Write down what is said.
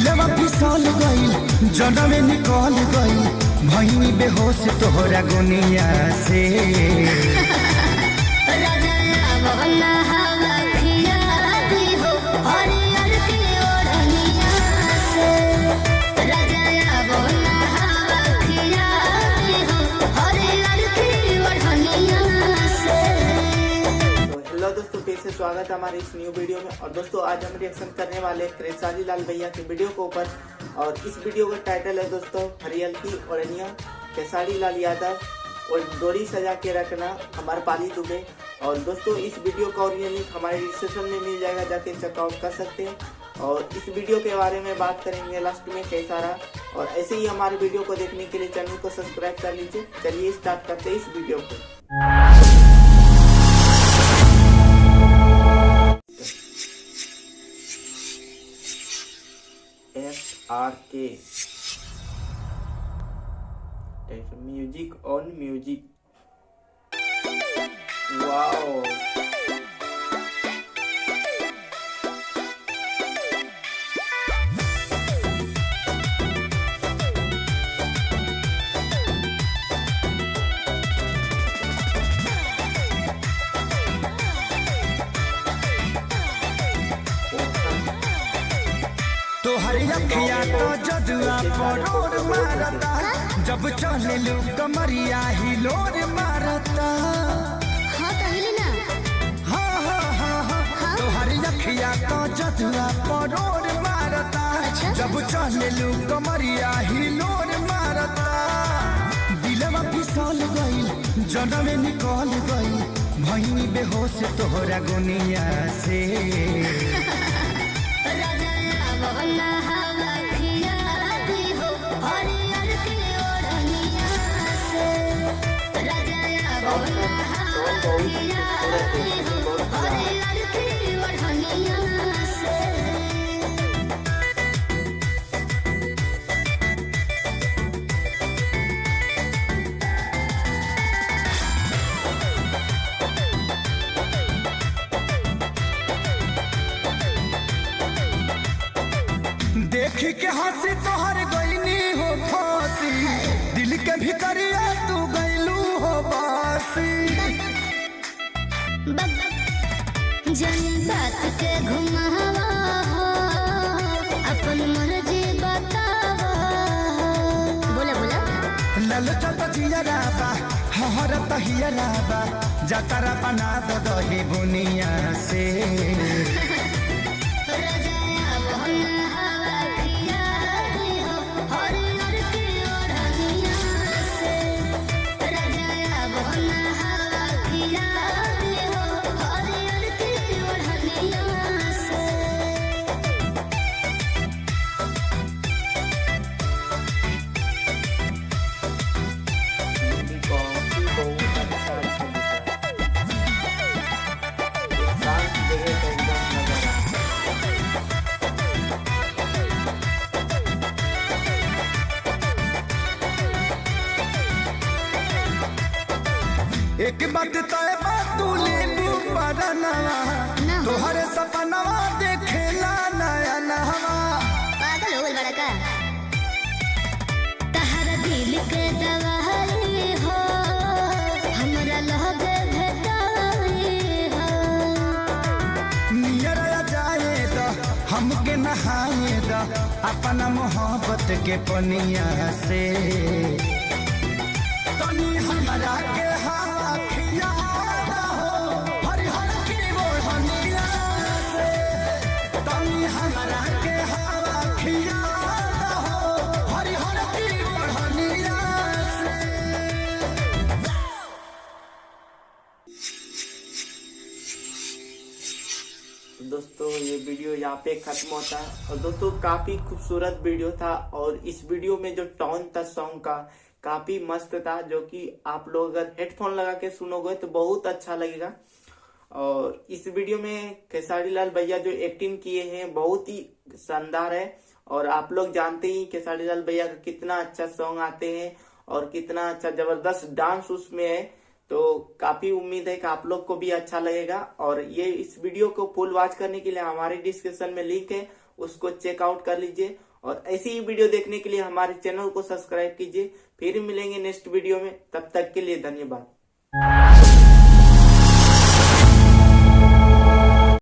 दिलवा फिसल गइल, जनमे निकल गइल, भइनी बेहोश तोहरा गुनिया से। दोस्तों फिर से स्वागत है हमारे इस न्यू वीडियो में। और दोस्तों आज हम रिएक्शन करने वाले हैं खेसारी लाल भैया के वीडियो के ऊपर। और इस वीडियो का टाइटल है दोस्तों हरियल की ओढ़निया, खेसारी लाल यादव और डोरी सजा के रखना हमारे पाली दुबे। और दोस्तों इस वीडियो का ओरिजिनल लिंक हमारे डिस्क्रिप्शन में मिल जाएगा, जाके चेकआउट कर सकते हैं। और इस वीडियो के बारे में बात करेंगे लास्ट में कैसा रहा। और ऐसे ही हमारे वीडियो को देखने के लिए चैनल को सब्सक्राइब कर लीजिए। चलिए स्टार्ट करते हैं इस वीडियो को। SRK music on music. Wow तोहरी अखिया तो जदुआ परोर मारता, जब चले लू कमरिया हिलोर मारता। हाँ कहिले ना। हाँ हाँ हाँ हाँ तोहरी अखिया तो जदुआ परोर मारता, जब चले लू कमरिया हिलोर मारता। दिलवा फिसल गइल, जनमे निकल गइल, भइनी बेहोश तोहरा गुनिया से। देखी के हंसी तोहर गईनी हो फांसी, दिल के भीतरिया तू गईलू हो बासी। जनता के घुमावा हो, अपन मर्जी बतावा। बोला बोला लल चल जियरा बा, हहर तहियरा बा, जतरा बना दो दही बुनिया से। एक बात तय बात तू लेबू परानवा, तोहरे सपनवा देखेला नया नहवा। पागल हो गइल बड़ा का? तहरा दिल के दवाई हो, हमरा लगे भेटाई हो। नियर जाए द हमके नहाए द, अपना मोहब्बत के पनिया से। तनी हमरा के हवा खिया हो, हरिहर की ओढ़निया से। तनी हमरा के हवा खिया हो, हरिहर की ओढ़निया से। दोस्तों ये वीडियो यहाँ पे खत्म होता है। और दोस्तों काफी खूबसूरत वीडियो था। और इस वीडियो में जो टोन था सॉन्ग का काफी मस्त था, जो कि आप लोग अगर हेडफोन लगा के सुनोगे तो बहुत अच्छा लगेगा। और इस वीडियो में खेसारी लाल भैया जो एक्टिंग किए हैं बहुत ही शानदार है। और आप लोग जानते ही खेसारी लाल भैया का कितना अच्छा सॉन्ग आते हैं और कितना अच्छा जबरदस्त डांस उसमें है। तो काफी उम्मीद है कि आप लोग को भी अच्छा लगेगा। और ये इस वीडियो को फुल वॉच करने के लिए हमारे डिस्क्रिप्शन में लिंक है, उसको चेकआउट कर लीजिए। और ऐसी ही वीडियो देखने के लिए हमारे चैनल को सब्सक्राइब कीजिए। फिर मिलेंगे नेक्स्ट वीडियो में, तब तक के लिए धन्यवाद।